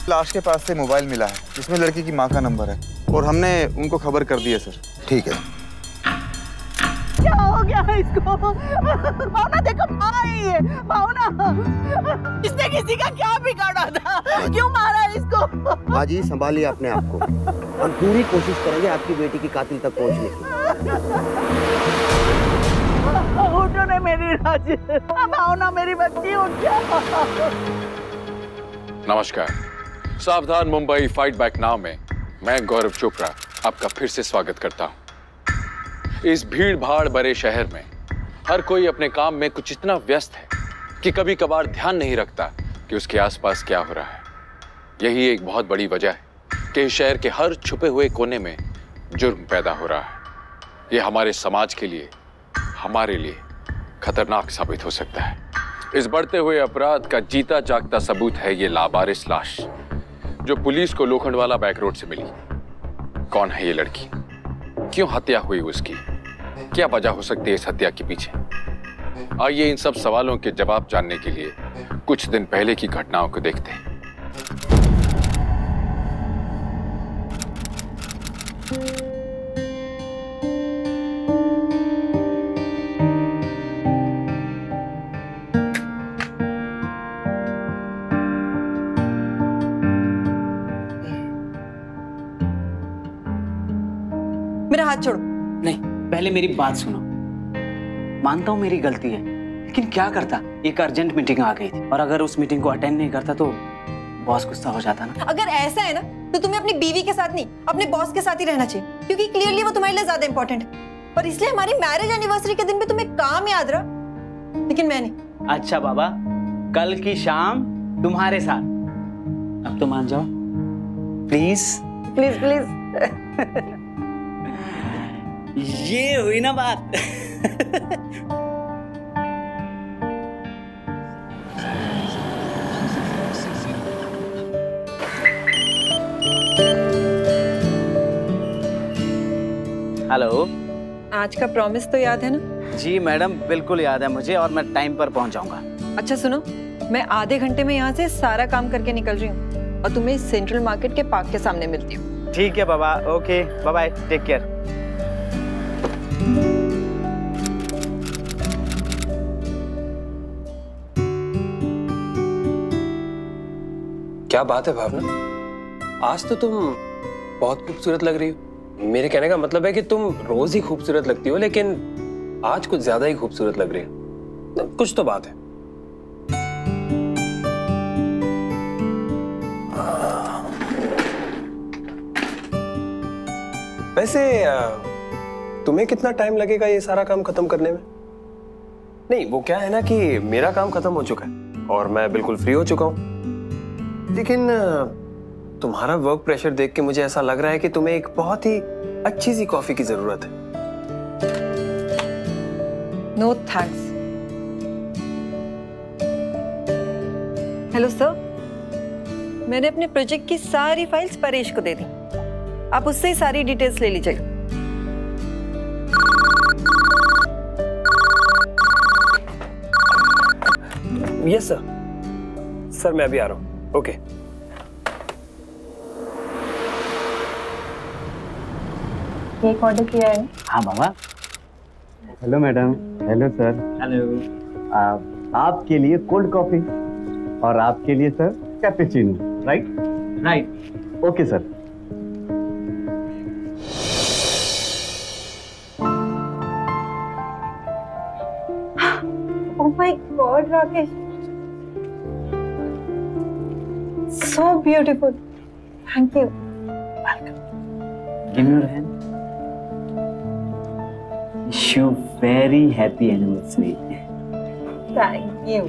लाश के पास से मोबाइल मिला है जिसमें लड़की की माँ का नंबर है और हमने उनको खबर कर दी है सर। ठीक है। क्या हो गया इसको? भावना देखो, माँ आई है। भावना, इसने किसी का क्या बिगाड़ा था? क्यों मारा इसको? माँ जी संभालिए अपने आप को, हम पूरी कोशिश करेंगे आपकी बेटी की कातिल तक पहुंचने की। उठो ने मेरी राज, भावना मेरी बच्ची, उठ जा। नमस्कार, सावधान मुंबई फाइट बैक नाउ में मैं गौरव चोपड़ा आपका फिर से स्वागत करता हूं। इस भीड़ भाड़ भरे शहर में हर कोई अपने काम में कुछ इतना व्यस्त है कि कभी कभार ध्यान नहीं रखता कि उसके आसपास क्या हो रहा है। यही एक बहुत बड़ी वजह है कि इस शहर के हर छुपे हुए कोने में जुर्म पैदा हो रहा है। ये हमारे समाज के लिए, हमारे लिए खतरनाक साबित हो सकता है। इस बढ़ते हुए अपराध का जीता जागता सबूत है ये लावारिस लाश जो पुलिस को लोखंडवाला बैक रोड से मिली। कौन है ये लड़की? क्यों हत्या हुई उसकी? क्या वजह हो सकती है इस हत्या के पीछे? आइए इन सब सवालों के जवाब जानने के लिए कुछ दिन पहले की घटनाओं को देखते हैं। मेरा हाथ छोड़ो। नहीं, पहले मेरी बात सुनो। मानता हूँ मेरी गलती है, लेकिन क्या करता, एक अर्जेंट मीटिंग आ गई थी और अगर उस मीटिंग को अटेंड नहीं करता तो बॉस गुस्सा हो जाता ना। अगर ऐसा है ना तो तुम्हें अपनी बीवी के साथ नहीं अपने बॉस के साथ ही रहना चाहिए, क्योंकि क्लियरली वो तुम्हारे लिए ज्यादा इंपॉर्टेंट है और इसलिए हमारी मैरिज एनिवर्सरी के दिन भी तुम्हें काम याद रहा, लेकिन मैं नहीं। अच्छा बाबा, कल की शाम तुम्हारे साथ। अब तो मान जाओ प्लीज प्लीज प्लीज। ये हुई ना बात। हेलो, आज का प्रॉमिस तो याद है ना? जी मैडम, बिल्कुल याद है मुझे और मैं टाइम पर पहुंच जाऊंगा। अच्छा सुनो, मैं आधे घंटे में यहाँ से सारा काम करके निकल रही हूँ और तुम्हें सेंट्रल मार्केट के पार्क के सामने मिलती हूँ। ठीक है बाबा, okay, bye bye, take care. क्या बात है भावना, आज तो तुम बहुत खूबसूरत लग रही हो। मेरे कहने का मतलब है कि तुम रोज ही खूबसूरत लगती हो, लेकिन आज कुछ ज्यादा ही खूबसूरत लग रही हो। कुछ तो बात है। वैसे तुम्हें कितना टाइम लगेगा ये सारा काम खत्म करने में? नहीं, वो क्या है ना कि मेरा काम खत्म हो चुका है और मैं बिल्कुल फ्री हो चुका हूं, लेकिन तुम्हारा वर्क प्रेशर देख के मुझे ऐसा लग रहा है कि तुम्हें एक बहुत ही अच्छी सी कॉफी की जरूरत है। No thanks. हेलो सर, मैंने अपने प्रोजेक्ट की सारी फाइल्स परेश को दे दी, आप उससे ही सारी डिटेल्स ले लीजिएगा। यस सर, सर मैं अभी आ रहा हूँ। ओके। केक ऑर्डर किया है? हाँ बाबा। Hello madam. Hello sir. Hello. आपके लिए कोल्ड कॉफी और आपके लिए sir cappuccino. Right right. Okay sir. Oh my God, Rakesh, so beautiful. Thank you. Welcome. Give me your hand. Wish you very happy anniversary. Thank you.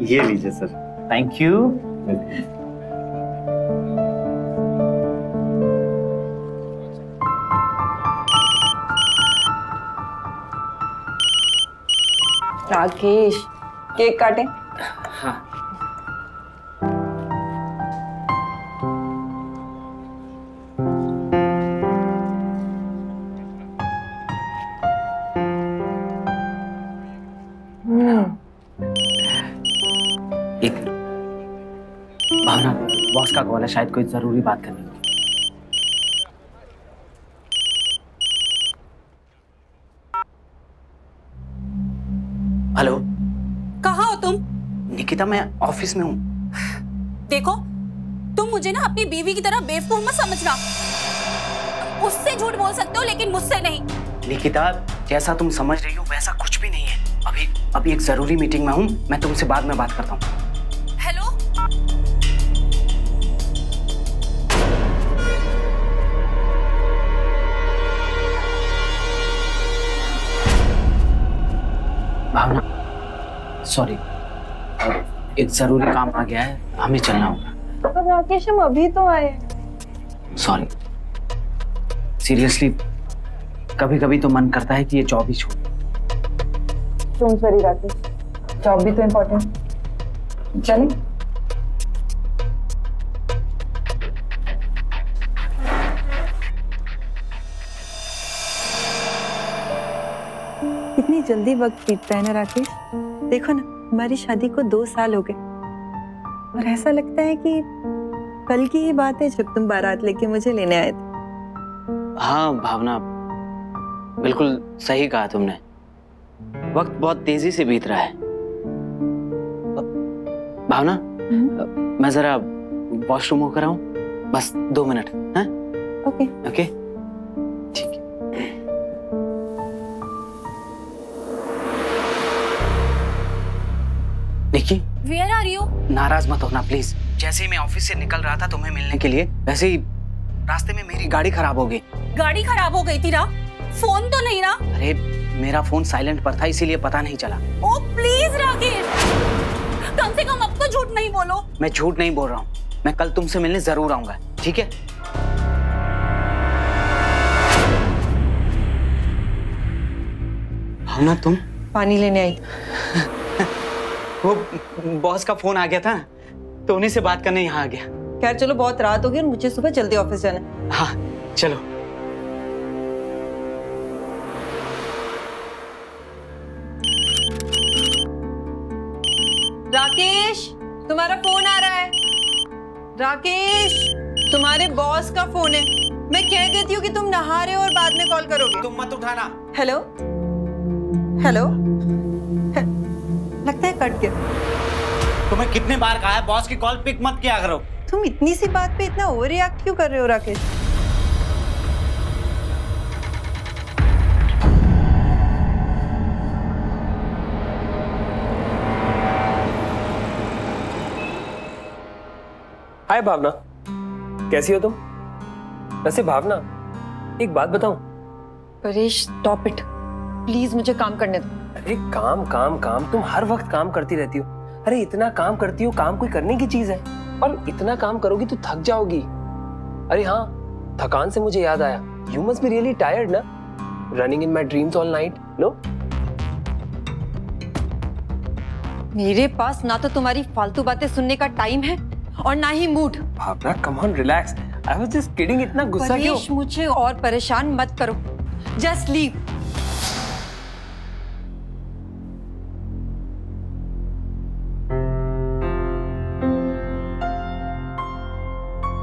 ये लीजिए sir. Thank you. Rakesh, cake काटे। हाँ। एक boss का call है, शायद कोई जरूरी बात करनी होगी। हेलो, कहाँ हो तुम? निकिता मैं ऑफिस में हूँ। देखो, तुम मुझे ना अपनी बीवी की तरह बेवकूफ मत समझना। उससे झूठ बोल सकते हो लेकिन मुझसे नहीं। निकिता, जैसा तुम समझ रही हो वैसा कुछ भी नहीं है। अभी एक जरूरी मीटिंग में हूँ, मैं तुमसे बाद में बात करता हूँ। हेलो, भावना, सॉरी, एक जरूरी काम आ गया है, हमें चलना होगा। पर राकेश, हम अभी तो आए। सॉरी, सीरियसली कभी कभी तो मन करता है कि ये जॉब ही छोड़। तुम सॉरी राकेश, जॉब भी तो इम्पोर्टेंट। चलें? कितनी जल्दी वक्त बीतता है ना राकेश। देखो ना, हमारी शादी को 2 साल हो गए और ऐसा लगता है कि कल की ही बात है जब तुम बारात लेके मुझे लेने आए थे। हाँ भावना, बिल्कुल सही कहा तुमने। वक्त बहुत तेजी से बीत रहा है। भावना, मैं जरा वॉशरूम होकर आऊं, बस 2 मिनट। हाँ? ओके। ओके, ठीक है। निकी, वेयर आर यू? नाराज मत होना प्लीज। जैसे ही मैं ऑफिस से निकल रहा था तुम्हें मिलने के लिए, वैसे ही रास्ते में मेरी गाड़ी खराब हो गई। गाड़ी खराब हो गई थी ना? फोन तो नहीं ना? अरे मेरा फोन साइलेंट पर था, इसीलिए पता नहीं चला। ओ प्लीज राकेश, कम से कम अब तो झूठ नहीं बोलो। मैं झूठ नहीं बोल रहा हूँ, मैं कल तुमसे मिलने जरूर आऊंगा, ठीक है? हाँ ना, तुम पानी लेने आई। वो बॉस का फोन आ गया था, तो उन्हीं से बात करने यहाँ आ गया। खैर चलो, बहुत रात हो गई और मुझे सुबह जल्दी ऑफिस जाना है। हाँ चलो। राकेश, तुम्हारा फोन आ रहा है। राकेश, तुम्हारे बॉस का फोन है। मैं कह देती हूँ कि तुम नहा रहे हो और बाद में कॉल करोगे। तुम मत उठाना। हेलो हेलो, लगता है कट गया। तुम्हें कितने बार कहा है बॉस की कॉल पिक मत किया करो। तुम इतनी सी बात पे इतना ओवर रिएक्ट क्यों कर रहे हो राकेश? हाय भावना, कैसी हो तुम? वैसे भावना, एक बात बताऊं? परेश, स्टॉप इट प्लीज, मुझे काम करने दो। अरे काम काम काम, तुम हर वक्त काम करती रहती हो। अरे इतना काम करती हो, काम कोई करने की चीज है, और इतना काम करोगी तो थक जाओगी। अरे हाँ, थकान से मुझे याद आया, you must be really tired ना, running in my dreams all night, no? मेरे पास ना तो तुम्हारी फालतू बातें सुनने का टाइम है और ना ही mood. Bhavna come on, relax, I was just kidding. इतना गुस्सा क्यों? परेश, मुझे और परेशान मत करो, जस्ट लीव।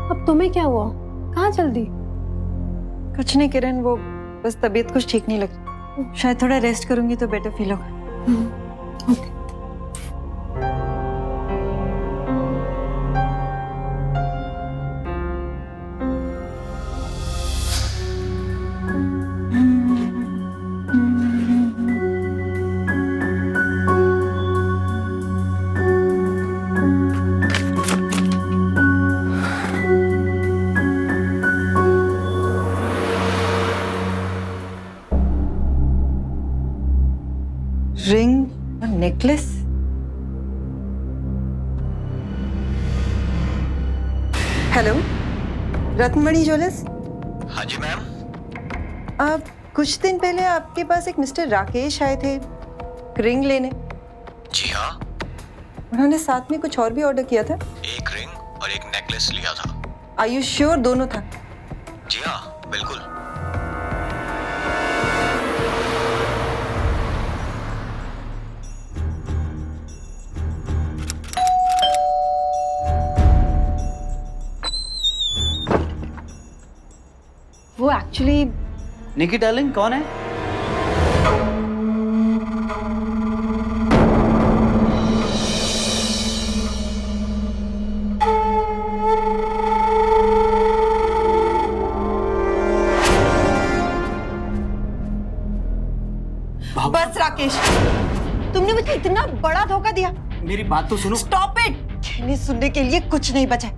अब तुम्हें क्या हुआ? कहाँ चल दी? कुछ नहीं किरण, वो बस तबीयत कुछ ठीक नहीं लगी। शायद थोड़ा रेस्ट करूंगी तो बेटर फील होगा। ओके। रिंग और नेकलेस? Hello, Ratnamani jewellers? हाँ जी मैम। आप कुछ दिन पहले आपके पास एक मिस्टर राकेश आए थे रिंग लेने। जी हाँ। उन्होंने साथ में कुछ और भी ऑर्डर किया था। एक रिंग और एक नेकलेस लिया था। आर यू श्योर दोनों था? जी हाँ, बिल्कुल। एक्चुअली निकी डार्लिंग कौन है? बस राकेश, तुमने मुझे इतना बड़ा धोखा दिया। मेरी बात तो सुनो। Stop it. कहने सुनने के लिए कुछ नहीं बचा।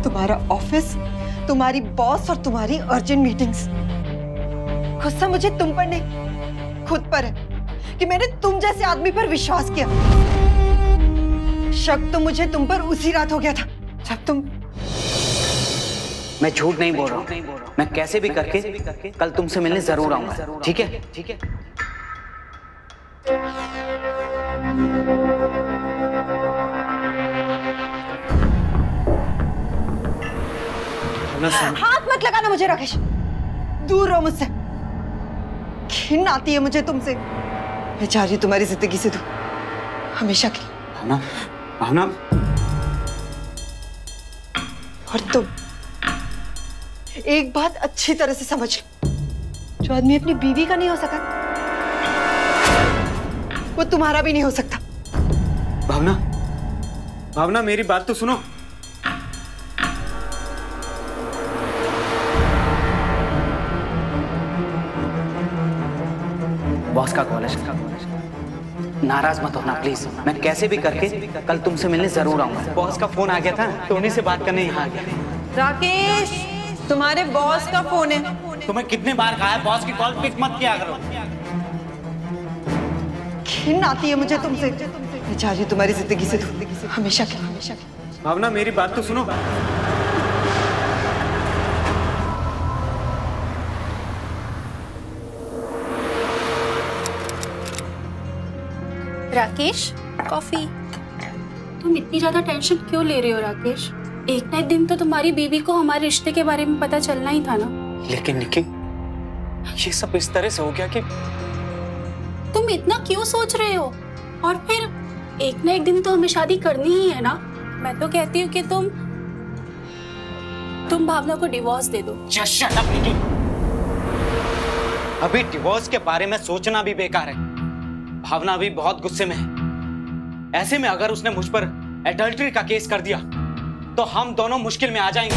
तुम्हारा ऑफिस, तुम्हारी बॉस और तुम्हारी अर्जेंट मीटिंग्स। गुस्सा मुझे तुम पर नहीं, खुद पर है कि मैंने तुम जैसे आदमी पर विश्वास किया। शक तो मुझे तुम पर उसी रात हो गया था जब तुम। मैं झूठ नहीं बोल रहा हूँ। मैं कैसे भी करके कल तुमसे मिलने जरूर आऊंगा, ठीक है? ठीक है। हाथ मत लगाना मुझे राकेश, दूर रहो मुझसे। घिन आती है मुझे तुमसे। मैं चाह रही हूं तुम्हारी जिंदगी से दूर, हमेशा की। भावना, भावना। और तुम एक बात अच्छी तरह से समझ लो, जो आदमी अपनी बीवी का नहीं हो सका, वो तुम्हारा भी नहीं हो सकता। भावना, भावना मेरी बात तो सुनो। बॉस का कॉल है। नाराज मत होना प्लीज। मैं कैसे भी करके कल तुमसे मिलने जरूर आऊंगा। बॉस का फोन आ गया था तो उन्हीं से बात करने यहाँ आ गया। राकेश, तुम्हारे बॉस का फोन है। तुम्हें कितने बार कहा है बॉस की कॉल पिक मत किया करो। घिन आती है मुझे तुमसे। मैं चाह रही हूं तुम्हारी जिंदगी से दूर, हमेशा की, हमेशा की। भावना मेरी बात तो सुनो। राकेश, कॉफी। तुम इतनी ज्यादा टेंशन क्यों ले रहे हो राकेश? एक ना एक दिन तो तुम्हारी बीवी को हमारे रिश्ते के बारे में पता चलना ही था ना। लेकिन निकी, ये सब इस तरह से हो गया कि तुम इतना क्यों सोच रहे हो? और फिर एक ना एक दिन तो हमें शादी करनी ही है ना। मैं तो कहती हूँ कि तुम भावना को डिवोर्स दे दो। Just shut up, निकी। अभी डिवोर्स के बारे में सोचना भी बेकार है। भावना अभी बहुत गुस्से में है। ऐसे में अगर उसने मुझ पर एडल्ट्री का केस कर दिया तो हम दोनों मुश्किल में आ जाएंगे।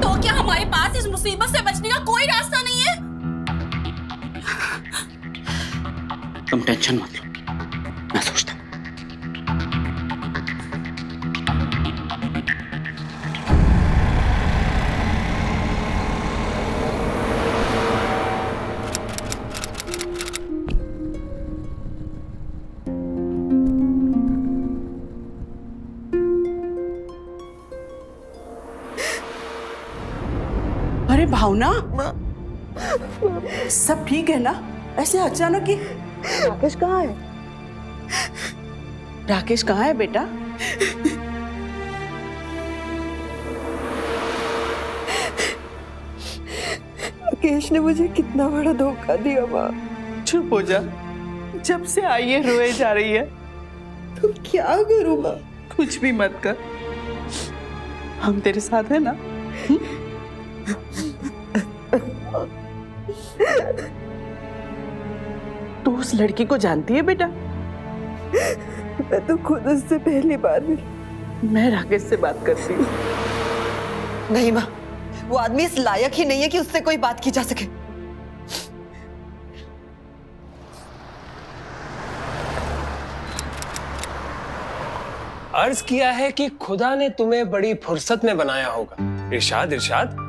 तो क्या हमारे पास इस मुसीबत से बचने का कोई रास्ता नहीं है? तुम टेंशन मत लो, मैं सोचता हूं। अरे भावना, सब ठीक है ना? ऐसे अचानक ही। राकेश कहाँ है? राकेश कहाँ है बेटा? राकेश ने मुझे कितना बड़ा धोखा दिया माँ। चुप हो जा। जब से आई है रोए जा रही है। तो क्या करूँ माँ? कुछ भी मत कर, हम तेरे साथ है ना। तू उस लड़की को जानती है बेटा? मैं तो खुद उससे पहली बार मिली। मैं राकेश से बात करती हूँ। नहीं माँ, वो आदमी इस लायक ही नहीं है कि उससे कोई बात की जा सके। अर्ज किया है कि खुदा ने तुम्हें बड़ी फुर्सत में बनाया होगा। इरशाद, इरशाद।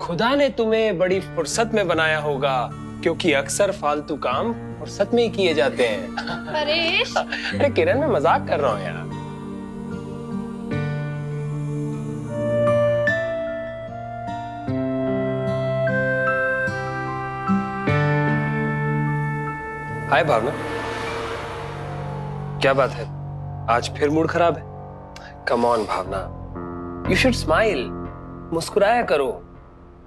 खुदा ने तुम्हें बड़ी फुर्सत में बनाया होगा क्योंकि अक्सर फालतू काम फुर्सत में ही किए जाते हैं। परेश। अरे किरण, मैं मजाक कर रहा हूँ यार। हाय भावना, क्या बात है? आज फिर मूड खराब है? Come on Bhavana, you should smile. मुस्कुराया करो।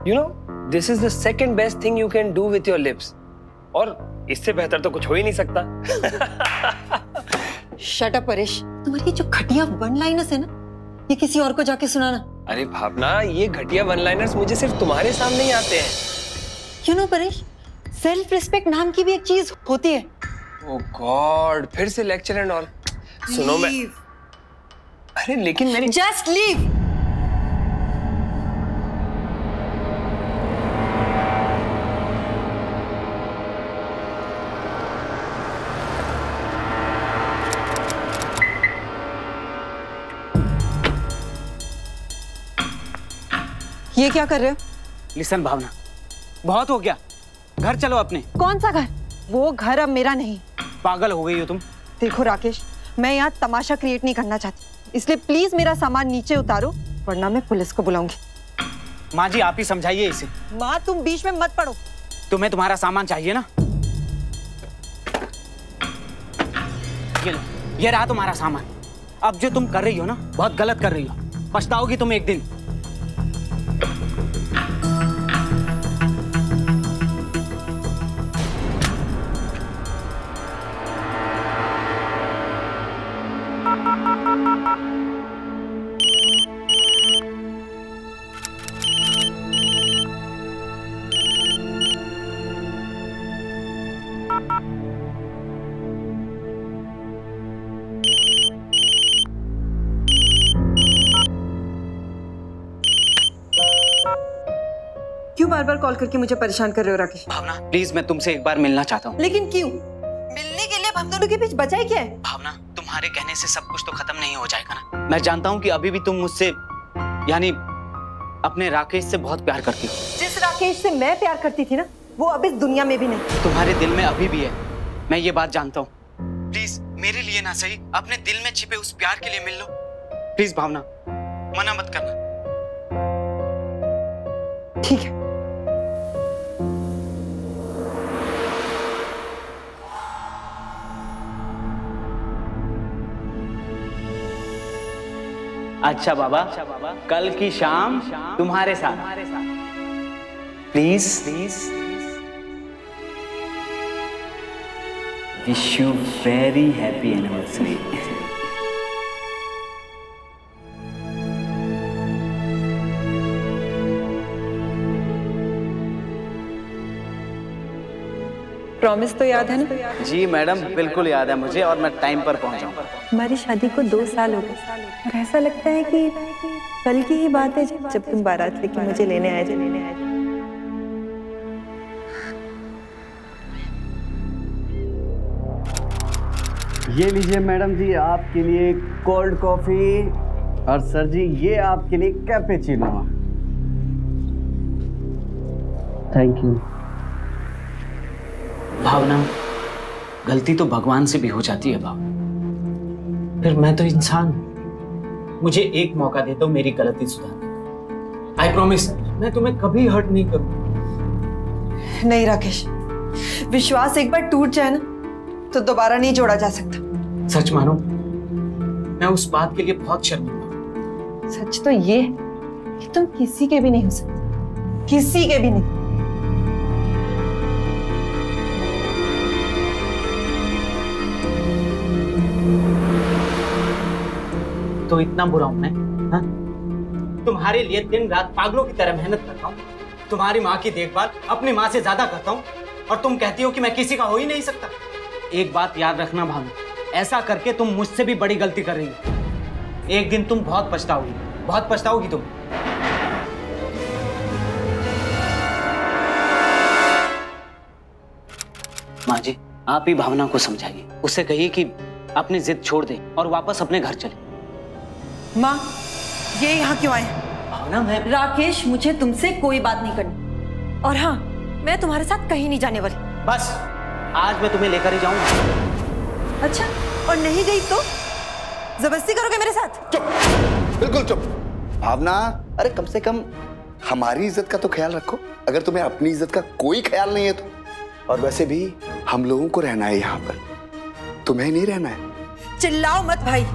You know, this is the second best thing you can do with your lips. और इससे बेहतर तो कुछ हो ही नहीं सकता। Shut up Paresh. तुम्हारी जो घटिया वन लाइनर्स है ना, ये किसी और को जाके सुनाना। अरे भावना, ये घटिया वन लाइनर्स मुझे सिर्फ तुम्हारे सामने ही आते हैं। क्यों नो परेश, सेल्फ रिस्पेक्ट नाम की भी एक चीज होती है। ओह गॉड, फिर से लेक्चर एंड ऑल। सुनो मैं, अरे लेकिन मेरी जस्ट लीव। ये क्या कर रहे हो? लिसन भावना, बहुत हो गया, घर चलो अपने। कौन सा घर? वो घर अब मेरा नहीं। पागल हो गई हो तुम। देखो राकेश, मैं यहाँ तमाशा क्रिएट नहीं करना चाहती, इसलिए प्लीज मेरा सामान नीचे उतारो, वरना मैं पुलिस को बुलाऊंगी। माँ जी, आप ही समझाइए इसे। माँ, तुम बीच में मत पड़ो। तुम्हें तुम्हारा सामान चाहिए ना? ये लो, ये रहा तुम्हारा सामान। अब जो तुम कर रही हो ना, बहुत गलत कर रही हो, पछताओगी तुम एक दिन। क्यों बार बार कॉल करके मुझे परेशान कर रहे हो राकेश? भावना प्लीज, मैं तुमसे एक बार मिलना चाहता हूँ। लेकिन क्यों? मिलने के लिए हम दोनों के बीच बचा ही क्या है? भावना, तुम्हारे कहने से सब कुछ तो खत्म नहीं हो जाएगा ना। मैं जानता हूँ कि अभी भी तुम मुझसे, यानी अपने राकेश से बहुत प्यार करती हो। जिस राकेश से मैं प्यार करती थी ना, वो अब इस दुनिया में भी नहीं। तुम्हारे दिल में अभी भी है, मैं ये बात जानता हूँ। प्लीज मेरे लिए ना सही, अपने दिल में छिपे उस प्यार के लिए मिल लो प्लीज। भावना, मना मत करना। ठीक है। अच्छा बाबा, कल की शाम तुम्हारे साथ please. Wish you very happy anniversary. Promise तो याद है ना? जी मैडम, बिल्कुल याद है मुझे, और मैं टाइम पर पहुंचाऊंगा। हमारी शादी को 2 साल हो गए और ऐसा लगता है कि कल की ही बात है जब तुम बारात लेके मुझे लेने आए थे। ये लीजिए मैडम जी, आपके लिए कोल्ड कॉफी, और सर जी ये आपके लिए कैपेचिनो। Thank you. भावना, गलती तो भगवान से भी हो जाती है भावना, फिर मैं तो इंसान हूं। मुझे एक मौका दे दो मेरी गलती सुधारने। आई प्रॉमिस, मैं तुम्हें कभी हर्ट नहीं करूंगा। नहीं राकेश, विश्वास एक बार टूट जाए ना तो दोबारा नहीं जोड़ा जा सकता। सच मानो, मैं उस बात के लिए बहुत शर्मिंदा। सच तो ये है कि तुम किसी के भी नहीं हो सकते, किसी के भी नहीं। तो इतना बुरा हूं मैं? हाँ? तुम्हारे लिए दिन रात पागलों की तरह मेहनत करता हूँ, तुम्हारी माँ की देखभाल अपनी माँ से ज्यादा करता हूँ, और तुम कहती हो कि मैं किसी का हो ही नहीं सकता। एक बात याद रखना भानु, ऐसा करके तुम मुझसे भी बड़ी गलती कर रही हो। एक दिन तुम बहुत पछताओगी, बहुत पछताओगी तुम। माँ जी, आप ही भावना को समझाइए, उससे कहिए कि अपनी जिद छोड़ दे और वापस अपने घर चले। माँ, ये यहाँ क्यों आए? भावना, मैं राकेश, मुझे तुमसे कोई बात नहीं करनी, और हाँ, मैं तुम्हारे साथ कहीं नहीं जाने वाली। बस आज मैं तुम्हें लेकर ही जाऊंगा। अच्छा, और नहीं गई तो जबरदस्ती करोगे मेरे साथ? चुप, बिल्कुल चुप। भावना, अरे कम से कम हमारी इज्जत का तो ख्याल रखो, अगर तुम्हें अपनी इज्जत का कोई ख्याल नहीं है तो। और वैसे भी हम लोगों को रहना है यहाँ पर, तुम्हें नहीं रहना है। चिल्लाओ मत भाई,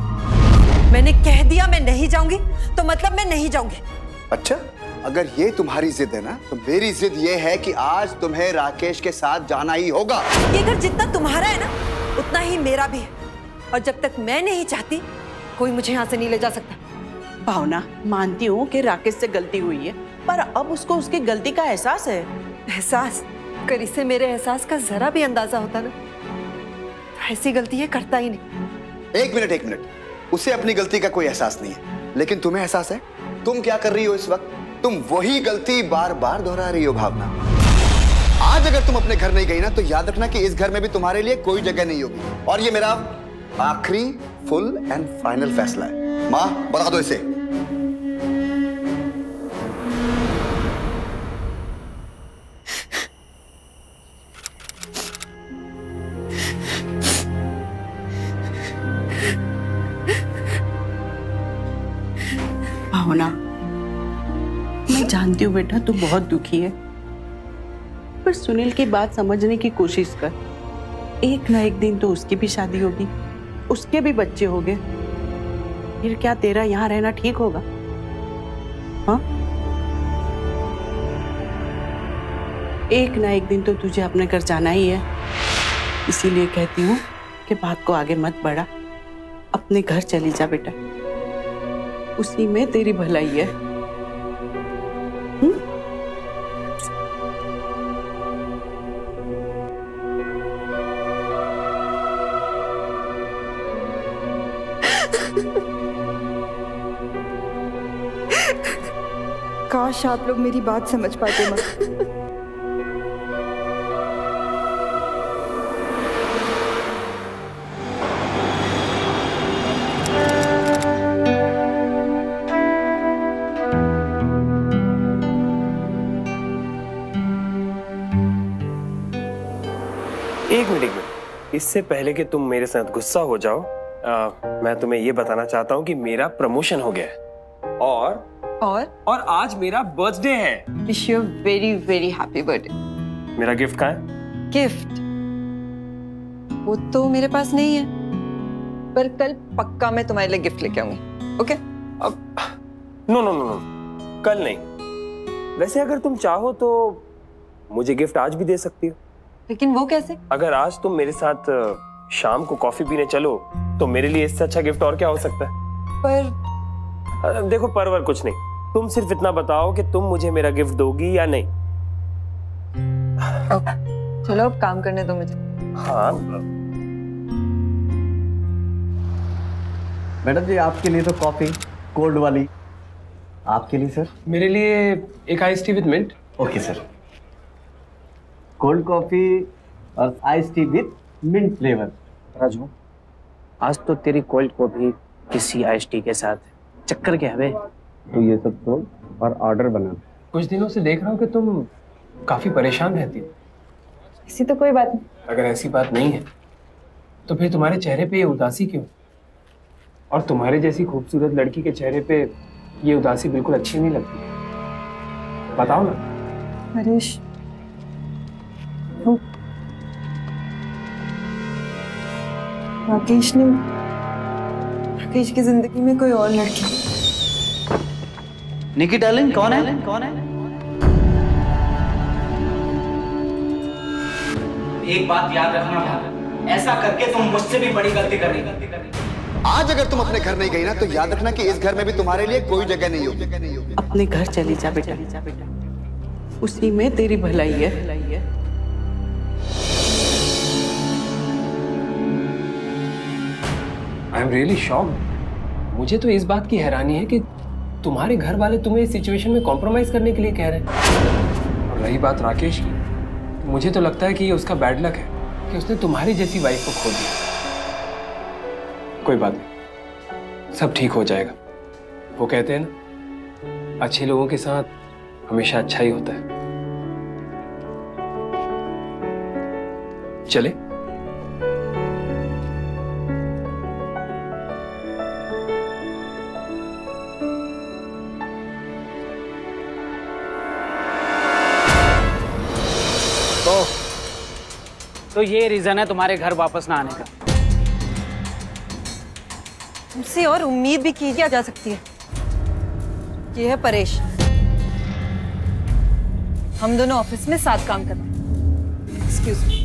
मैंने कह दिया मैं नहीं जाऊंगी तो मतलब मैं नहीं जाऊंगी। अच्छा, अगर ये तुम्हारी जिद है ना, तो मेरी जिद ये है कि आज तुम्हें राकेश के साथ जाना ही होगा। ये घर जितना तुम्हारा है ना, उतना ही मेरा भी है, और जब तक मैं नहीं चाहती कोई मुझे यहाँ से नहीं ले जा सकता। भावना, मानती हूँ कि राकेश से गलती हुई है, पर अब उसको उसकी गलती का एहसास है। एहसास? अगर इसे मेरे एहसास का जरा भी अंदाजा होता ना, तो ऐसी गलती ये करता ही नहीं। एक मिनट, उसे अपनी गलती का कोई एहसास नहीं है, लेकिन तुम्हें एहसास है। तुम क्या कर रही हो इस वक्त? तुम वही गलती बार बार दोहरा रही हो भावना। आज अगर तुम अपने घर नहीं गई ना, तो याद रखना कि इस घर में भी तुम्हारे लिए कोई जगह नहीं होगी। और ये मेरा आखिरी फुल एंड फाइनल फैसला है। माँ, बता दो इसे। भावना, मैं जानती हूँ बेटा तू बहुत दुखी है, पर सुनील की बात समझने की कोशिश कर। एक ना एक दिन तो उसकी भी शादी होगी, उसके भी बच्चे होंगे, फिर क्या तेरा यहाँ रहना ठीक होगा? हाँ, एक ना एक दिन तो तुझे अपने घर जाना ही है। इसीलिए कहती हूँ कि बात को आगे मत बढ़ा, अपने घर चली जा बेटा, उसी में तेरी भलाई है। काश आप लोग मेरी बात समझ पाते। मत एक मिनट, इससे पहले कि तुम मेरे साथ गुस्सा हो जाओ, मैं तुम्हें ये बताना चाहता हूँ कि मेरा प्रमोशन हो गया है और आज मेरा बर्थडे है। Wish you very very happy birthday. मेरा गिफ्ट कहाँ है? गिफ्ट? वो तो मेरे पास नहीं है, पर कल पक्का मैं तुम्हारे लिए गिफ्ट लेके आऊंगी। ओके? अब नो, कल नहीं। वैसे अगर तुम चाहो तो मुझे गिफ्ट आज भी दे सकती हो। लेकिन वो कैसे? अगर आज तुम मेरे साथ शाम को कॉफी पीने चलो तो मेरे लिए इससे अच्छा गिफ्ट और क्या हो सकता है? पर देखो, परवर कुछ नहीं, तुम सिर्फ इतना बताओ कि तुम मुझे मेरा गिफ्ट दोगी या नहीं। चलो अब काम करने दो मुझे। हाँ मैडम जी, आपके लिए तो कॉफी कोल्ड वाली। आपके लिए सर? मेरे लिए एक ice tea with mint. Okay sir, cold coffee और ice tea with mint flavour. Raju, आज तो तेरी कोल्ड कॉफी किसी आइस टी के साथ चक्कर क्या है? तो ये सब छोड़ और ऑर्डर बना। कुछ दिनों से देख रहा हूँ कि तुम काफी परेशान रहती हो। ऐसी तो कोई बात नहीं। अगर ऐसी बात नहीं है तो फिर तुम्हारे चेहरे पे ये उदासी क्यों? और तुम्हारे जैसी खूबसूरत लड़की के चेहरे पे ये उदासी बिल्कुल अच्छी नहीं लगती। बताओ ना। हरीश, राकेश की जिंदगी में कोई और लड़की। निकी डार्लिंग, कौन है? एक बात याद रखना, ऐसा करके तुम मुझसे भी बड़ी गलती कर रही। आज अगर तुम अपने घर नहीं गई ना, तो याद रखना कि इस घर में भी तुम्हारे लिए कोई जगह नहीं होगी। अपने घर चली जा बेटा, उसी में तेरी भलाई है। I am really shocked. मुझे तो इस बात की हैरानी है कि तुम्हारे घर वाले तुम्हें इस सिचुएशन में कॉम्प्रोमाइज करने के लिए कह रहे हैं। और रही बात राकेश की, मुझे तो लगता है कि ये उसका बैड लक है कि उसने तुम्हारी जैसी वाइफ को खो दिया। कोई बात नहीं, सब ठीक हो जाएगा। वो कहते हैं ना, अच्छे लोगों के साथ हमेशा अच्छा ही होता है। चले? तो ये रीजन है तुम्हारे घर वापस ना आने का? तुमसे और उम्मीद भी की जा सकती है। ये है परेश, हम दोनों ऑफिस में साथ काम करते हैं। Excuse me.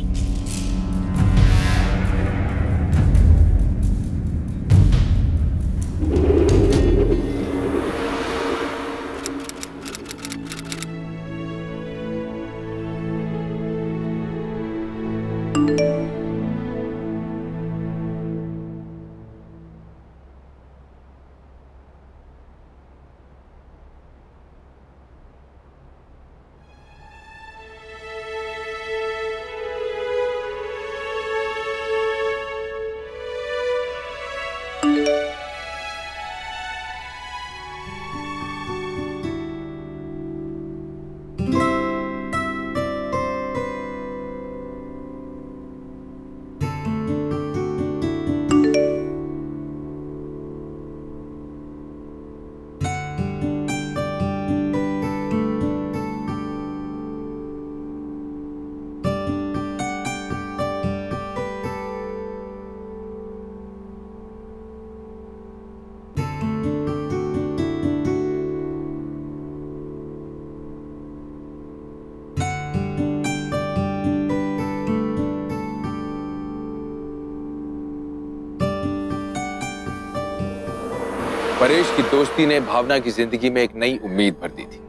परेश की दोस्ती ने भावना की जिंदगी में एक नई उम्मीद भर दी थी।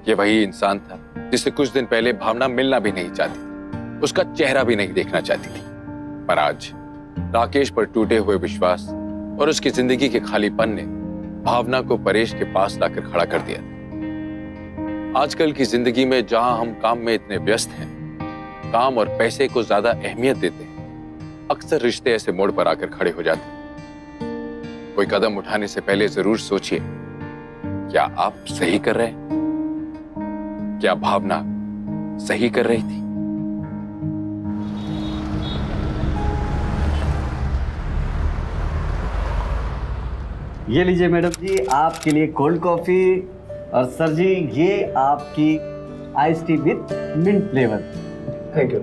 ये वही इंसान था जिससे कुछ दिन पहले भावना मिलना भी नहीं चाहती थी, उसका चेहरा भी नहीं देखना चाहती थी। पर आज राकेश पर टूटे हुए विश्वास और उसकी जिंदगी के खालीपन ने भावना को परेश के पास लाकर खड़ा कर दिया था। आजकल की जिंदगी में जहां हम काम में इतने व्यस्त हैं, काम और पैसे को ज्यादा अहमियत देते हैं, अक्सर रिश्ते ऐसे मोड़ पर आकर खड़े हो जाते हैं। कोई कदम उठाने से पहले जरूर सोचिए, क्या आप सही कर रहे हैं? क्या भावना सही कर रही थी? ये लीजिए मैडम जी आपके लिए कोल्ड कॉफी, और सर जी ये आपकी ice tea with mint flavour. Thank you.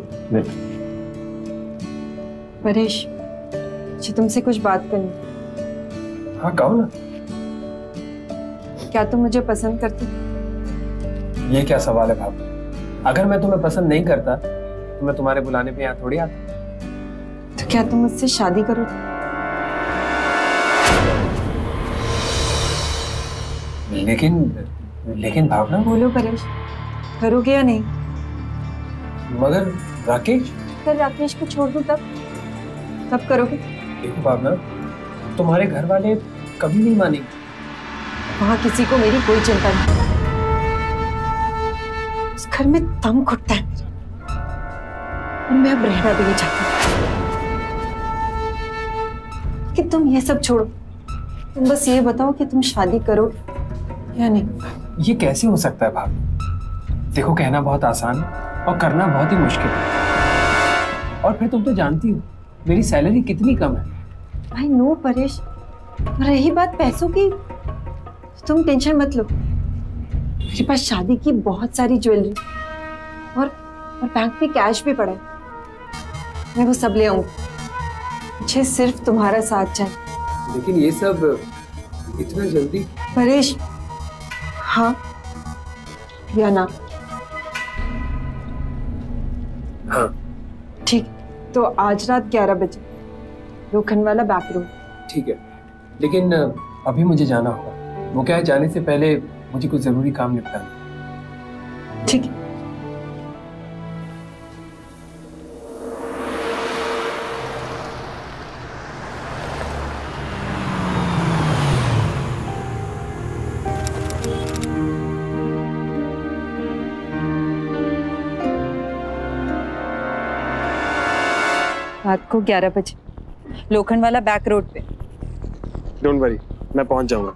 Paresh, मुझे तुमसे कुछ बात करनी। हाँ कहो ना। क्या तुम मुझे पसंद करते? ये क्या सवाल है भाभी? अगर मैं तुम्हें पसंद नहीं करता तो मैं तुम्हारे बुलाने पे यहाँ थोड़ी आता। तो क्या तुम मुझसे शादी करोगे? लेकिन भावना। बोलो परेश, करोगे या नहीं? मगर राकेश। अगर राकेश को छोड़ दूं तब करोगे? देखो भावना, तुम्हारे घर वाले कभी नहीं मानेंगे। वहां किसी को मेरी कोई चिंता नहीं। उस घर में दम घुटता है मेरे, और मैं अब रहना भी नहीं चाहती। कि तुम ये सब छोड़ो, तुम बस ये बताओ कि तुम शादी करो या नहीं। ये कैसे हो सकता है भाभी? देखो, कहना बहुत आसान है और करना बहुत ही मुश्किल है। और फिर तुम तो जानती हो मेरी सैलरी कितनी कम है। आई नो परेश, रही बात पैसों की, तुम टेंशन मत लो। मेरे पास शादी की बहुत सारी ज्वेलरी और बैंक में कैश भी पड़ा है। मैं वो सब ले आऊंगी। मुझे सिर्फ तुम्हारा साथ चाहिए। लेकिन ये सब इतना जल्दी? परेश, हाँ या ना? हाँ। ठीक, तो आज रात 11 बजे लोखंडवाला बैक रोड। ठीक है, लेकिन अभी मुझे जाना होगा। वो क्या है, जाने से पहले मुझे कुछ जरूरी काम निपटाना। ठीक है। रात को 11 बजे लोखंडवाला बैक रोड पे। डोंट वरी, मैं पहुंच जाऊंगा।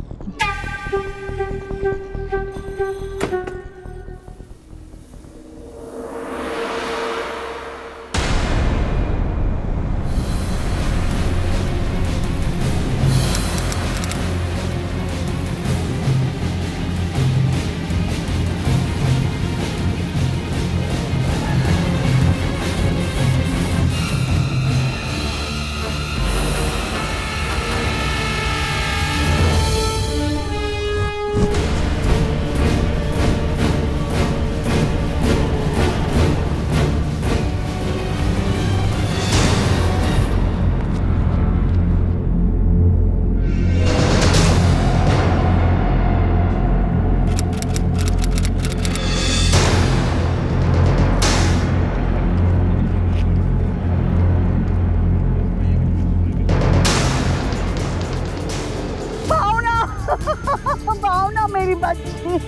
भावना मेरी बच्ची,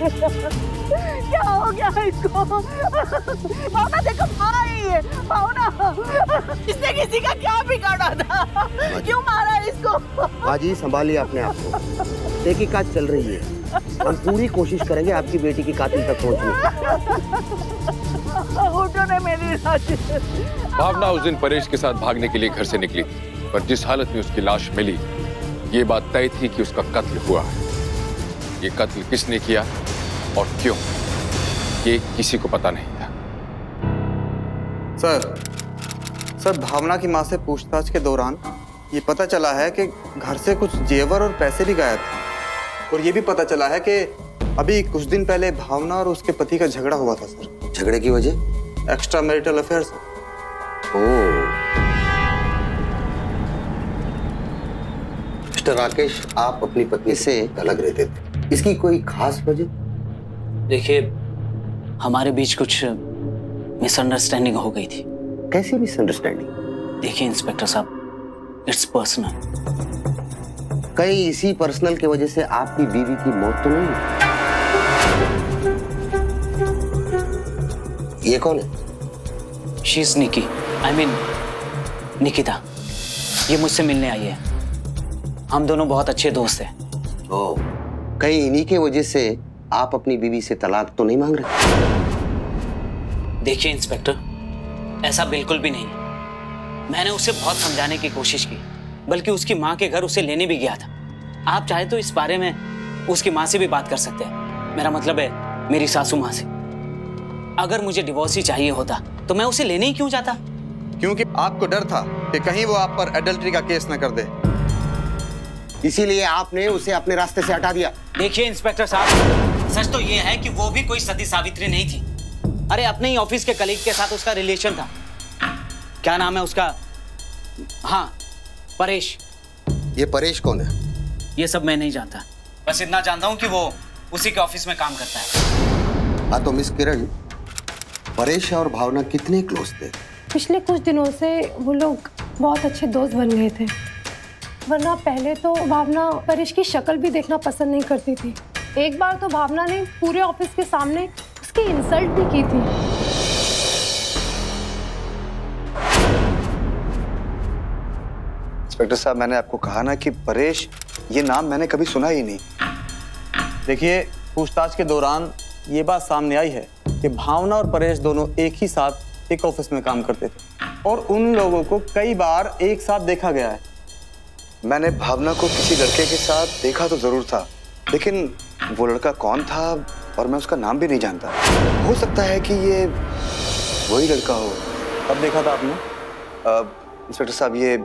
क्या हो गया इसको? भावना देखो, मारा ही है। भावना, इसने किसी का क्या बिगाड़ा था? क्यों मारा इसको? बाजी, संभालिए अपने आप को। तहकीकात चल रही है, हम पूरी कोशिश करेंगे आपकी बेटी की कातिल तक पहुंचने की। उठो ने मेरी राज। भावना उस दिन परेश के साथ भागने के लिए घर से निकली थी, पर जिस हालत में उसकी लाश मिली, ये बात तय थी कि उसका कत्ल हुआ है। ये कत्ल किसने किया और क्यों, ये किसी को पता नहीं था। सर, भावना की मां से पूछताछ के दौरान ये पता चला है कि घर से कुछ जेवर और पैसे भी गायब थे, और ये भी पता चला है कि अभी कुछ दिन पहले भावना और उसके पति का झगड़ा हुआ था सर। झगड़े की वजह? Extra marital affair sir. Oh, mister Rakesh, आप अपनी पत्नी से अलग रहते थे, इसकी कोई खास वजह? देखिए, हमारे बीच कुछ मिसअंडरस्टैंडिंग हो गई थी। कैसी मिसअंडरस्टैंडिंग? देखिए इंस्पेक्टर साहब, इट्स पर्सनल। कहीं इसी पर्सनल की वजह से आपकी बीवी की मौत तो नहीं? ये कौन है? She is Niki, I mean Nikita. ये मुझसे मिलने आई है। हम दोनों बहुत अच्छे दोस्त हैं। ओह, कहीं इन्हीं के वजह से आप अपनी बीवी से तलाक तो नहीं मांग रहे? देखिए इंस्पेक्टर, ऐसा बिल्कुल भी नहीं। मैंने उसे बहुत समझाने की कोशिश की, बल्कि उसकी माँ के घर उसे लेने भी गया था। आप चाहे तो इस बारे में उसकी माँ से भी बात कर सकते हैं। मेरा मतलब है मेरी सासू माँ से। अगर मुझे डिवोर्स ही चाहिए होता तो मैं उसे लेने ही क्यों जाता? क्योंकि आपको डर था कि कहीं वो आप पर एडल्ट्री का केस न कर दे, इसीलिए आपने उसे अपने रास्ते से हटा दिया। देखिए इंस्पेक्टर साहब, सच तो ये है कि वो भी कोई सती सावित्री नहीं थी। अरे अपने ही ऑफिस के कलीग के साथ उसका रिलेशन था। क्या नाम है उसका? हाँ, परेश। ये परेश कौन है? ये सब मैं नहीं जानता, बस इतना जानता हूँ कि वो उसी के ऑफिस में काम करता है। हाँ तो मिस किरण, परेश और भावना कितने क्लोज थे? पिछले कुछ दिनों से वो लोग बहुत अच्छे दोस्त बन गए थे, वरना पहले तो भावना परेश की शक्ल भी देखना पसंद नहीं करती थी। एक बार तो भावना ने पूरे ऑफिस के सामने उसकी इंसल्ट भी की थी। इंस्पेक्टर साहब, मैंने आपको कहा ना कि परेश, ये नाम मैंने कभी सुना ही नहीं। देखिए, पूछताछ के दौरान ये बात सामने आई है कि भावना और परेश दोनों एक ही साथ एक ऑफिस में काम करते थे और उन लोगों को कई बार एक साथ देखा गया है। मैंने भावना को किसी लड़के के साथ देखा तो जरूर था, लेकिन वो लड़का कौन था और मैं उसका नाम भी नहीं जानता। हो सकता है कि ये वही लड़का हो। कब देखा था आपने? इंस्पेक्टर साहब, ये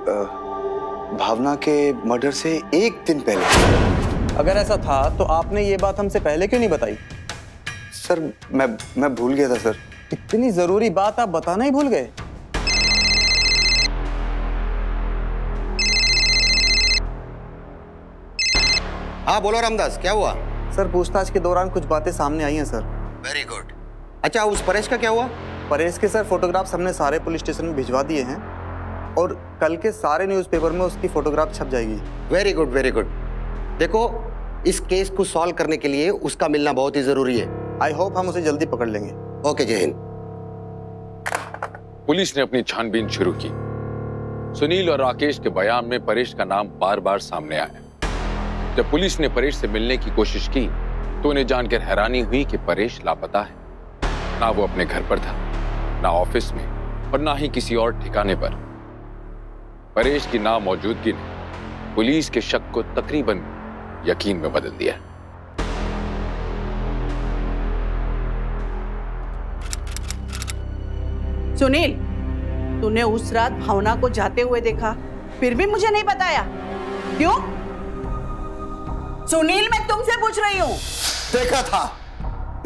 भावना के मर्डर से एक दिन पहले। अगर ऐसा था तो आपने ये बात हमसे पहले क्यों नहीं बताई? सर, मैं भूल गया था सर। इतनी जरूरी बात आप बताना ही भूल गए? हाँ बोलो रामदास, क्या हुआ? सर, पूछताछ के दौरान कुछ बातें सामने आई हैं सर। Very good. अच्छा, उस परेश का क्या हुआ? परेश के सर फोटोग्राफ्स हमने सारे पुलिस स्टेशन में भिजवा दिए हैं और कल के सारे न्यूज़पेपर में उसकी फोटोग्राफ छप जाएगी। Very good, very good. देखो, इस केस को सॉल्व करने के लिए उसका मिलना बहुत ही जरूरी है। आई होप हम उसे जल्दी पकड़ लेंगे। ओके, जय हिंद। पुलिस ने अपनी छानबीन शुरू की। सुनील और राकेश के बयान में परेश का नाम बार बार सामने आया। जब पुलिस ने परेश से मिलने की कोशिश की तो उन्हें जानकर हैरानी हुई कि परेश लापता है। ना वो अपने घर पर था, ना ऑफिस में, और ना ही किसी और ठिकाने पर। परेश की नामौजूदगी ने पुलिस के शक को तकरीबन यकीन में बदल दिया। सुनील, तूने उस रात भावना को जाते हुए देखा, फिर भी मुझे नहीं बताया, क्यों? सुनील, मैं तुमसे पूछ रही हूँ। देखा था,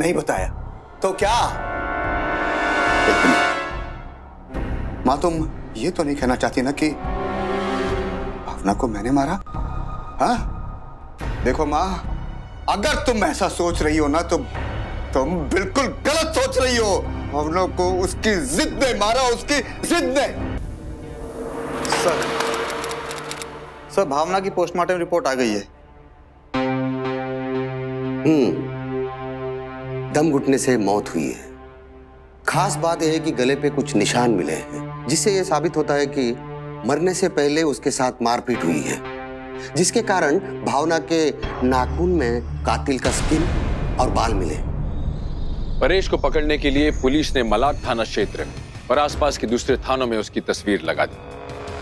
नहीं बताया तो क्या? माँ, तुम ये तो नहीं कहना चाहती ना कि भावना को मैंने मारा? हाँ? देखो माँ, अगर तुम ऐसा सोच रही हो ना तो तुम बिल्कुल गलत सोच रही हो। भावना को उसकी जिद ने मारा, उसकी जिद ने। सर, भावना की पोस्टमार्टम रिपोर्ट आ गई है। दम घुटने से मौत हुई है। खास बात यह है कि गले पे कुछ निशान मिले हैं, जिससे यह साबित होता है कि मरने से पहले उसके साथ मारपीट हुई है, जिसके कारण भावना के नाखून में कातिल का स्किन और बाल मिले। परेश को पकड़ने के लिए पुलिस ने मलाड थाना क्षेत्र और आसपास के दूसरे थानों में उसकी तस्वीर लगा दी।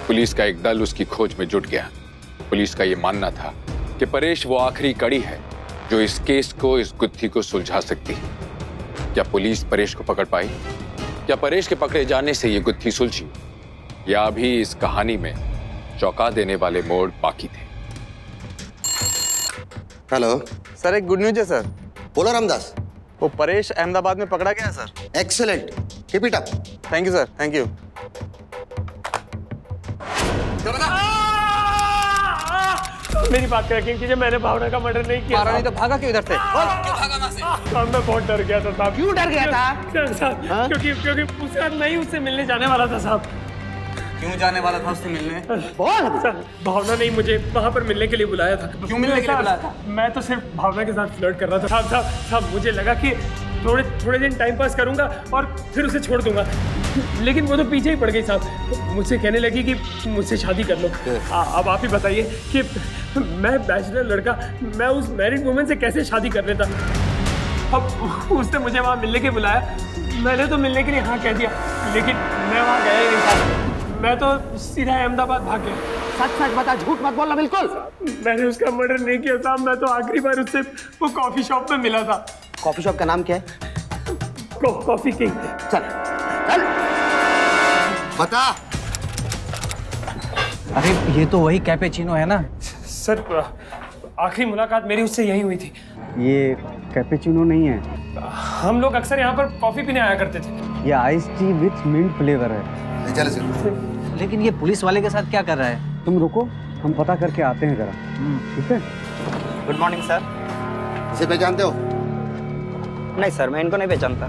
पुलिस का एक दल उसकी खोज में जुट गया। पुलिस का यह मानना था कि परेश वो आखिरी कड़ी है जो इस केस को, इस गुत्थी को सुलझा सकती है। क्या पुलिस परेश को पकड़ पाई? क्या परेश के पकड़े जाने से ये गुत्थी सुलझी, या अभी इस कहानी में चौंका देने वाले मोड़ बाकी थे? हेलो सर, एक गुड न्यूज है सर। बोलो रामदास। वो परेश अहमदाबाद में पकड़ा गया sir. Excellent, keep it up. Thank you sir, thank you. मेरी बात का यकीन कीजिए, मैंने भावना का मर्डर नहीं किया। नहीं तो भागा क्यों इधर से? क्यों भागा वहाँ से? साहब मैं बहुत डर गया था साहब। क्यों डर गया था? साहब क्योंकि उसके बाद मैं ही उससे मिलने जाने वाला था साहब। क्यों जाने वाला था उससे मिलने? बोल। सर भावना ने मुझे वहाँ पर मिलने के लिए बुलाया था। क्यों मिलने के लिए बुलाया था? मैं तो सिर्फ भावना के साथ फ्लर्ट कर रहा था साहब। मुझे लगा कि थोड़े दिन टाइम पास करूंगा और फिर उसे छोड़ दूंगा, लेकिन वो तो पीछे ही पड़ गई साहब। मुझसे कहने लगी कि मुझसे शादी कर लो। अब आप ही बताइए कि मैं बैचलर लड़का, मैं उस मैरिड वुमेन से कैसे शादी कर लेता। अब उसने मुझे वहाँ मिलने के बुलाया, मैंने तो मिलने के लिए हाँ कह दिया, लेकिन मैं वहाँ गया ही नहीं था। मैं तो सीधा अहमदाबाद भाग गया। सच बता, झूठ मत बोलना बिल्कुल। मैंने उसका मर्डर नहीं किया साहब, मैं तो आखिरी बार उससे वो कॉफी शॉप में मिला था। कॉफी शॉप का नाम क्या है? Coffee king. चल बता। अरे ये तो वही कैपेचिनो है ना? सर आखिरी मुलाकात मेरी उससे यही हुई थी। ये कैपेचिनो नहीं है, हम लोग अक्सर यहाँ पर कॉफी पीने आया करते थे। ये ice tea with mint flavour है। चल लेकिन ये पुलिस वाले के साथ क्या कर रहा है? तुम रुको, हम पता करके आते हैं जरा। ठीक है। Good morning sir. इसे पहचानते हो? नहीं सर, मैं इनको नहीं पहचानता।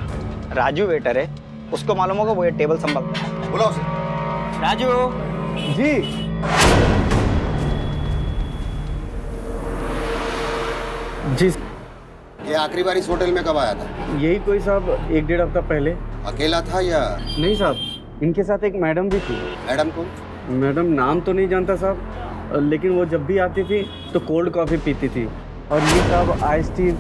राजू वेटर है, उसको मालूम होगा, वो ये टेबल संभालता है। बुलाओ उसे। राजू जी। जी ये आखिरी बार इस होटल में कब आया था? यही कोई साहब 1-1.5 हफ्ता पहले। अकेला था या? नहीं साहब, इनके साथ एक मैडम भी थी। मैडम कौन? मैडम नाम तो नहीं जानता साहब, लेकिन वो जब भी आती थी तो कोल्ड कॉफ़ी पीती थी और ये साहब आइस टी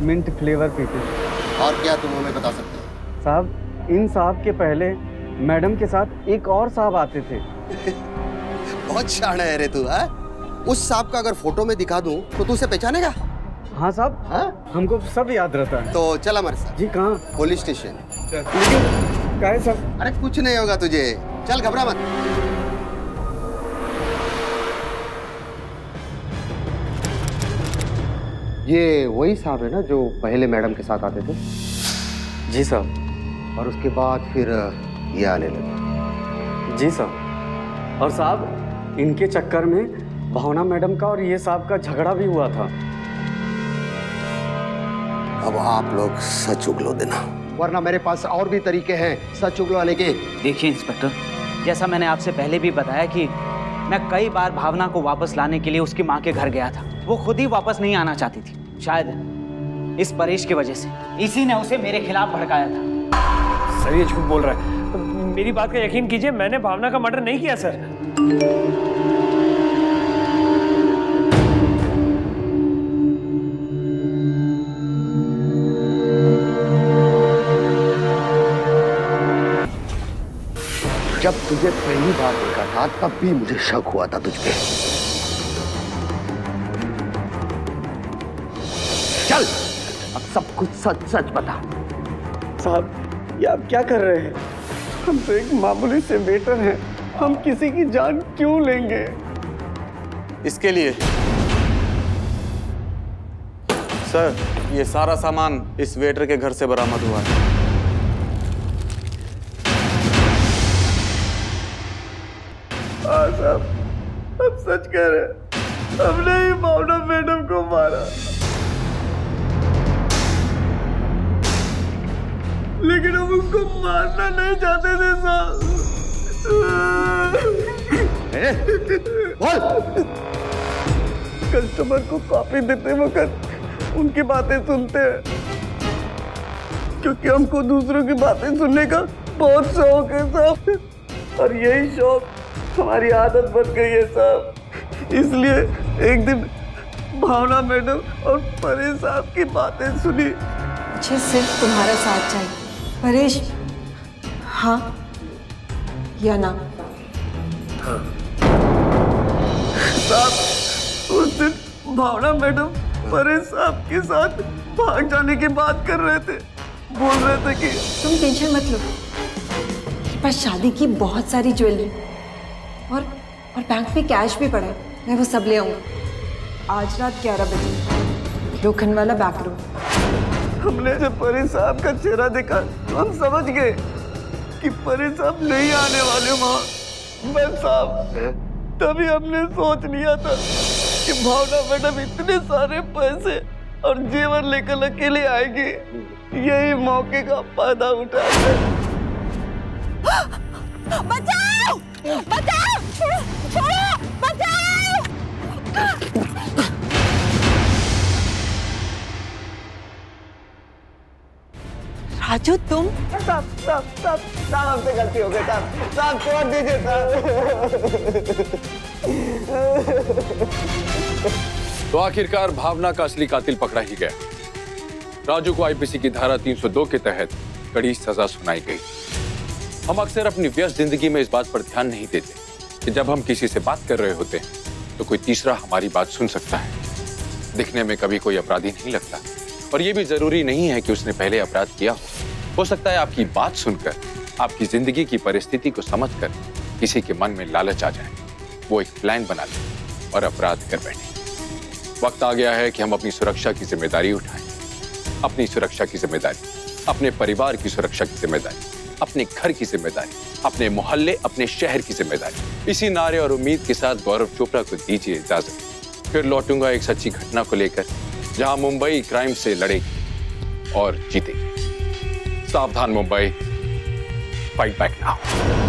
मिंट फ्लेवर पीते थे। और क्या तुम हमें बता सकते हो? साहब इन साहब के पहले मैडम के साथ एक और साहब आते थे। बहुत शान है रे तू। है उस साहब का अगर फोटो में दिखा दूं तो तू उसे पहचानेगा? हाँ साहब। हाँ? हमको सब याद रहता है। तो चल हमारे साथ। जी कहाँ? Police station. लेकिन क्या है साहब? अरे कुछ नहीं होगा तुझे, चल घबरा मत। ये वही साहब है ना जो पहले मैडम के साथ आते थे? जी साहब। और उसके बाद फिर ये आने लगे? जी साहब। और साहब इनके चक्कर में भावना मैडम का और ये साहब का झगड़ा भी हुआ था। अब आप लोग सच उगलो देना, वरना मेरे पास और भी तरीके हैं सच उगलवाने के। देखिए इंस्पेक्टर, जैसा मैंने आपसे पहले भी बताया कि मैं कई बार भावना को वापस लाने के लिए उसकी माँ के घर गया था। वो खुद ही वापस नहीं आना चाहती थी, शायद इस परेश की वजह से। इसी ने उसे मेरे खिलाफ भड़काया था। सर ये झूठ बोल रहा है, मेरी बात का यकीन कीजिए, मैंने भावना का मर्डर नहीं किया सर। जब तुझे पहली बार देखा था तब भी मुझे शक हुआ था तुझ पे। चल अब सब कुछ सच सच बता। साहब ये आप क्या कर रहे हैं? हम तो एक मामूली से वेटर हैं, हम किसी की जान क्यों लेंगे? इसके लिए सर ये सारा सामान इस वेटर के घर से बरामद हुआ है। हाँ साहब, अब सच कह रहे हैं, हमने ही भावना मैडम को मारा, लेकिन हम उसको मारना नहीं चाहते थे साहब। कस्टमर को कॉफी देते वक्त उनकी बातें सुनते हैं, क्योंकि हमको दूसरों की बातें सुनने का बहुत शौक है साहब, और यही शौक हमारी आदत बन गई है साहब। इसलिए एक दिन भावना मैडम और परेश साहब की बातें सुनी। मुझे सिर्फ तुम्हारा साथ चाहिए परेश। हाँ या ना? साहब उस दिन भावना मैडम परेश साहब के साथ भाग जाने की बात कर रहे थे, बोल रहे थे कि तुम टेंशन मत लो, मेरे पास शादी की बहुत सारी ज्वेलरी और बैंक में कैश भी पड़ा है, मैं वो सब ले आऊंगा आज रात 11 बजे लोखंड वाला बैक रूम। हमने जब परेश साहब का चेहरा देखा हम समझ गए कि परेश साहब नहीं आने वाले वहां। बस साहब तभी हमने सोच लिया था कि भावना मैडम इतने सारे पैसे और जेवर लेकर अकेले आएगी, यही मौके का फायदा उठाते। बचाओ! बचाओ! छोड़ो! बचाओ! राजू तुम? साहब हमसे गलती हो गई साहब छोड़ दीजिए साहब। तो आखिरकार भावना का असली कातिल पकड़ा ही गया। राजू को आईपीसी की धारा 302 के तहत कड़ी सजा सुनाई गई। हम अक्सर अपनी व्यस्त जिंदगी में इस बात पर ध्यान नहीं देते कि जब हम किसी से बात कर रहे होते हैं तो कोई तीसरा हमारी बात सुन सकता है। दिखने में कभी कोई अपराधी नहीं लगता और यह भी जरूरी नहीं है कि उसने पहले अपराध किया हो सकता है आपकी बात सुनकर, आपकी जिंदगी की परिस्थिति को समझकर किसी के मन में लालच आ जाए, वो एक प्लान बना ले और अपराध कर बैठे। वक्त आ गया है कि हम अपनी सुरक्षा की जिम्मेदारी उठाएं। अपनी सुरक्षा की जिम्मेदारी, अपने परिवार की सुरक्षा की जिम्मेदारी, अपने घर की जिम्मेदारी, अपने मोहल्ले, अपने शहर की जिम्मेदारी। इसी नारे और उम्मीद के साथ गौरव चोपड़ा को दीजिए इजाजत। फिर लौटूंगा एक सच्ची घटना को लेकर जहां मुंबई क्राइम से लड़ेगी और जीतेगी। सावधान मुंबई, फाइट बैक नाउ।